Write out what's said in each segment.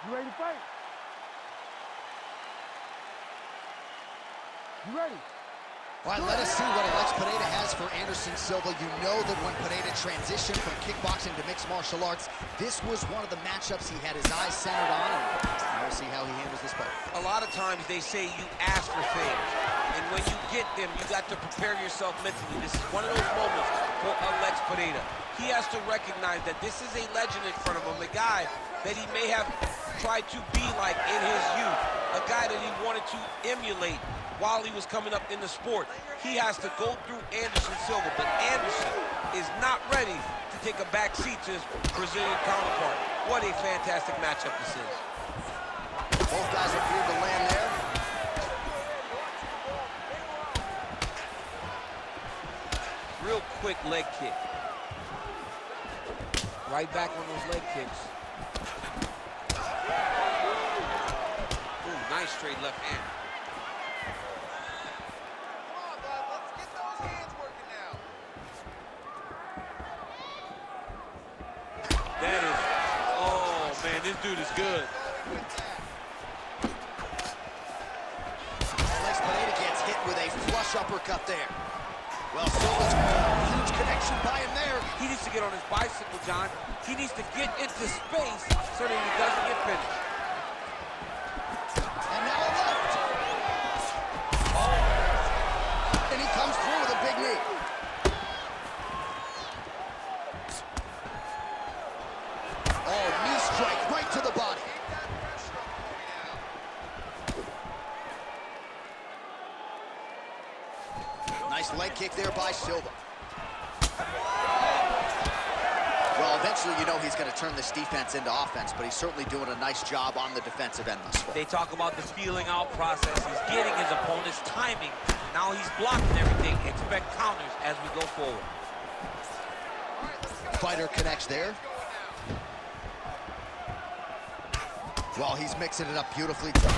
You ready to fight? You ready? All right, let us see what Alex Pineda has for Anderson Silva. You know that when Pineda transitioned from kickboxing to mixed martial arts, this was one of the matchups he had his eyes centered on. And we'll see how he handles this fight. A lot of times they say you ask for things, and when you get them, you got to prepare yourself mentally. This is one of those moments for Alex Pineda. He has to recognize that this is a legend in front of him, a guy that he may have tried to be like in his youth, a guy that he wanted to emulate while he was coming up in the sport. He has to go through Anderson Silva, but Anderson is not ready to take a back seat to his Brazilian counterpart. What a fantastic matchup this is. Both guys appeared to land there. Real quick leg kick. Right back on those leg kicks. Ooh, nice straight left hand. That is, oh man, this dude is good. Alex Pineda gets hit with a flush uppercut there. Well, Silva's huge connection by him there. He needs to get on his bicycle, John. He needs to get into space so that he doesn't get finished. And now a left. Oh. And he comes through with a big knee. Oh, knee strike right to the body. Nice leg kick there by Silva. Well, eventually, you know he's going to turn this defense into offense, but he's certainly doing a nice job on the defensive end thus far. They talk about the feeling out process. He's getting his opponent's timing. Now he's blocking everything. Expect counters as we go forward. Fighter connects there. Well, he's mixing it up beautifully. Over the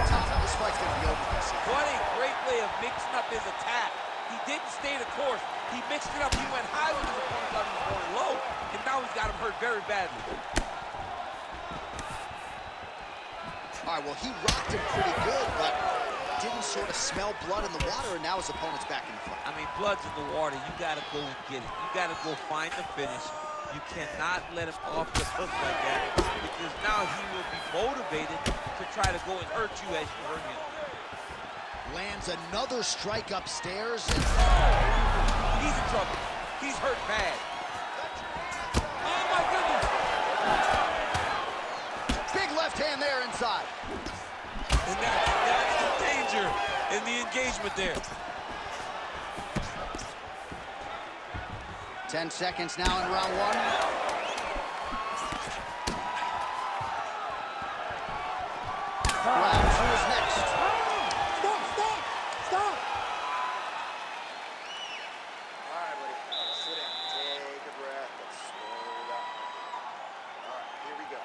top. This fight's going to be over. What a great way of mixing up his attack. He didn't stay the course. He mixed it up. He went high with his opponent, thought he was going low, and now he's got him hurt very badly. All right, well, he rocked him pretty good, but didn't sort of smell blood in the water, and now his opponent's back in the fight. I mean, blood's in the water. You got to go get it. You got to go find the finish. You cannot let him off the hook like that, because now he will be motivated to try to go and hurt you as you hurt him. Lands another strike upstairs. And... He's in trouble. He's hurt bad. Oh, my goodness. Big left hand there inside. And that's the danger in the engagement there. 10 seconds now in round one. Round two is next. Stop! All right, buddy. Sit down. Take a breath. Let's slow it up. All right, here we go.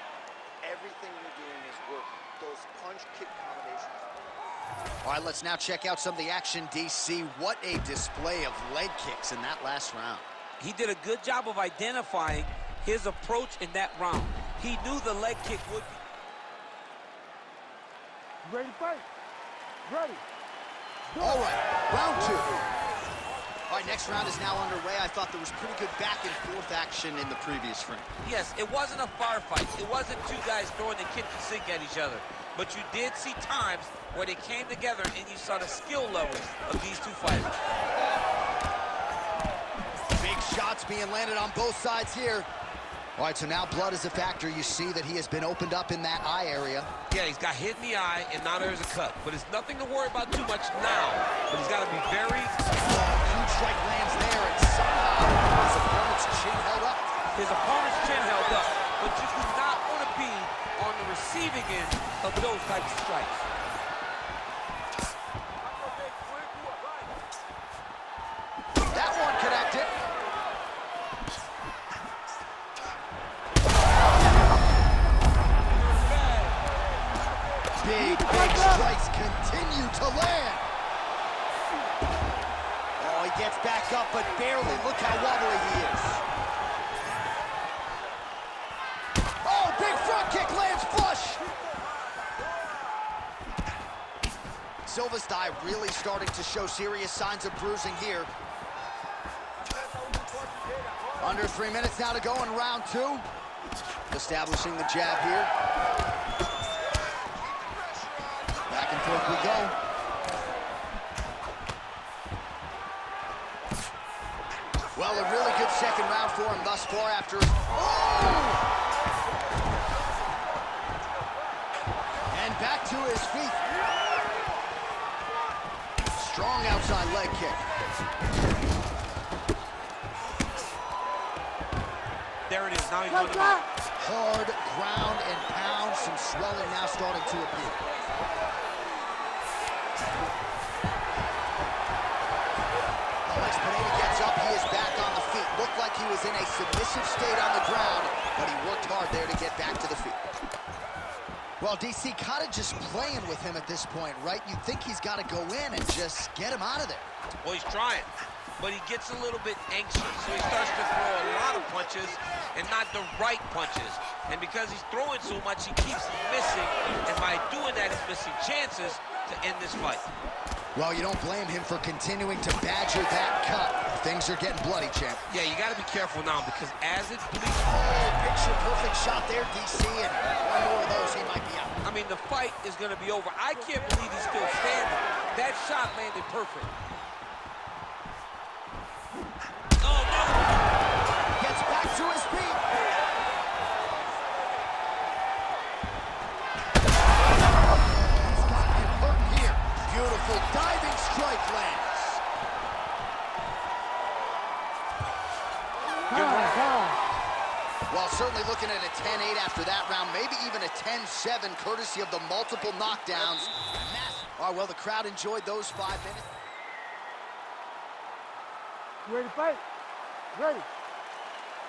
Everything you're doing is working. Those punch-kick combinations. All right, let's now check out some of the action, DC. What a display of leg kicks in that last round. He did a good job of identifying his approach in that round. He knew the leg kick would be. You ready to fight? Ready. All right, round two. All right, next round is now underway. I thought there was pretty good back and forth action in the previous frame. Yes, it wasn't a firefight. It wasn't two guys throwing the kitchen sink at each other. But you did see times where they came together and you saw the skill levels of these two fighters. Big shots being landed on both sides here. All right, so now blood is a factor. You see that he has been opened up in that eye area. Yeah, he's got hit in the eye, and now there's a cut. But it's nothing to worry about too much now. But he's got to be very... Huge strike lands there, and somehow his opponent's chin held up. His opponent's chin held up. But you do not want to be on the receiving end of those types of strikes. That one connected. Big strikes continue to land. Oh, he gets back up, but barely. Look how wobbly he is. Oh, big front kick thigh really starting to show serious signs of bruising here. Under 3 minutes now to go in round 2. Establishing the jab here. Back and forth we go. Well, a really good second round for him thus far after... Oh! And back to his feet. Strong outside leg kick. There it is, now he's going to mount. Hard ground and pound, some swelling now starting to appear. Alex Pineda gets up, he is back on the feet. Looked like he was in a submissive state on the ground, but he worked hard there to get back to the feet. Well, DC, kind of just playing with him at this point, right? You think he's got to go in and just get him out of there. Well, he's trying, but he gets a little bit anxious, so he starts to throw a lot of punches and not the right punches. And because he's throwing so much, he keeps missing, and by doing that, he's missing chances to end this fight. Well, you don't blame him for continuing to badger that cut. Things are getting bloody, champ. Yeah, you got to be careful now, because as it bleeds... Oh, picture-perfect shot there, DC, and one more of those, he might be out. I mean, the fight is going to be over. I can't believe he's still standing. That shot landed perfect. Oh, no! Gets back to his feet. He's got him hurt here. Beautiful diving strike lands. Well, certainly looking at a 10-8 after that round, maybe even a 10-7 courtesy of the multiple knockdowns. All right, well, the crowd enjoyed those 5 minutes. You ready to fight? Ready.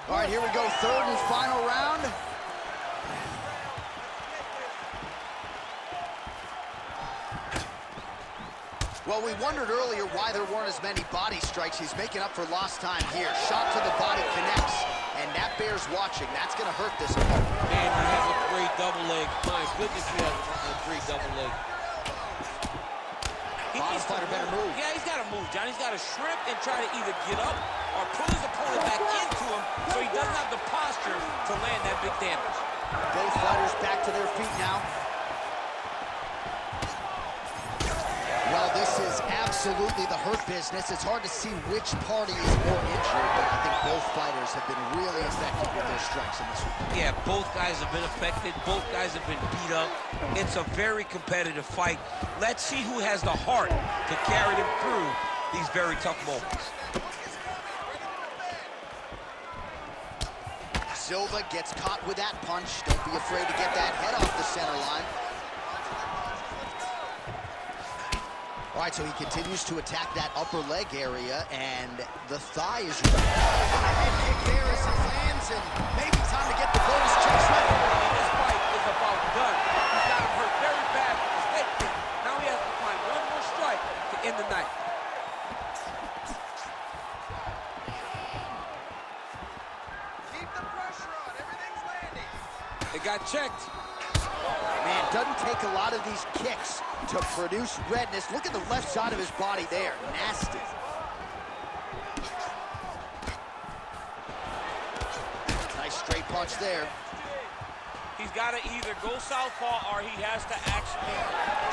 All right, here we go, third and final round. Well, we wondered earlier why there weren't as many body strikes. He's making up for lost time here. Shot to the body connects, and that bears watching. That's going to hurt this opponent. Man, he has a great double leg. My goodness, he has a great double leg. Bottom fighter better move. Yeah, he's got to move, John. He's got to shrimp and try to either get up or pull his opponent back into him so he doesn't have the posture to land that big damage. Both fighters back to their feet now. Well, this is absolutely the hurt business. It's hard to see which party is more injured, but I think both fighters have been really effective with their strikes in this one. Yeah, both guys have been affected. Both guys have been beat up. It's a very competitive fight. Let's see who has the heart to carry them through these very tough moments. Silva gets caught with that punch. Don't be afraid to get that head off the center line. All right, so he continues to attack that upper leg area, and the thigh is... Head kick there as he lands, and maybe time to get the bonus checks ready. This fight is about done. He's got him hurt very bad with his head kick. Now he has to find one more strike to end the night. Keep the pressure on. Everything's landing. It got checked. Man, doesn't take a lot of these kicks to produce redness. Look at the left side of his body there. Nasty. Nice straight punch there. He's got to either go southpaw or he has to actually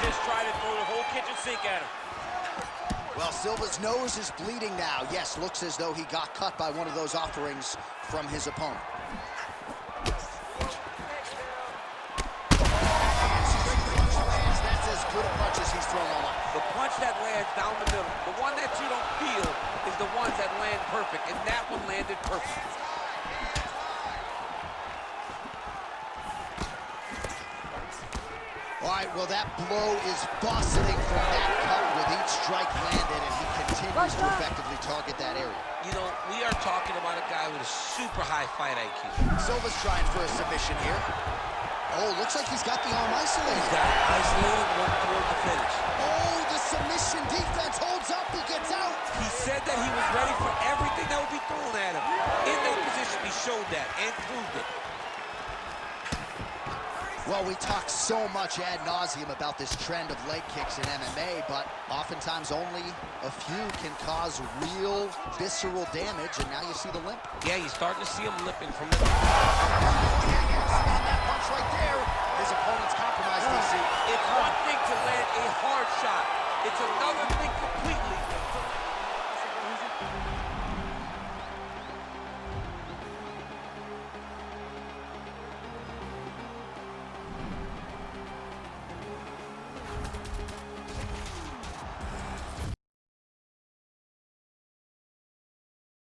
just try to throw the whole kitchen sink at him. Well, Silva's nose is bleeding now. Yes, looks as though he got cut by one of those offerings from his opponent. That's as good a punch as he's thrown all night. The punch that lands down the middle, the one that you don't feel, is the ones that land perfect, and that one landed perfect. All right, well, that blow is busting from that cut with each strike landed, and he continues to effectively target that area. You know, we are talking about a guy with a super high fight IQ. Silva's trying for a submission here. Oh, looks like he's got the arm isolated. He's got it isolated, working toward the finish. Oh, the submission defense holds up, he gets out. He said that he was ready for everything that would be thrown at him. In that position, he showed that and proved it. Well, we talk so much ad nauseum about this trend of leg kicks in MMA, but oftentimes only a few can cause real visceral damage, and now you see the limp. Yeah, you're starting to see him limping from the... On that punch right there, his opponent's compromised, DC. It's one thing to land a hard shot. It's another thing completely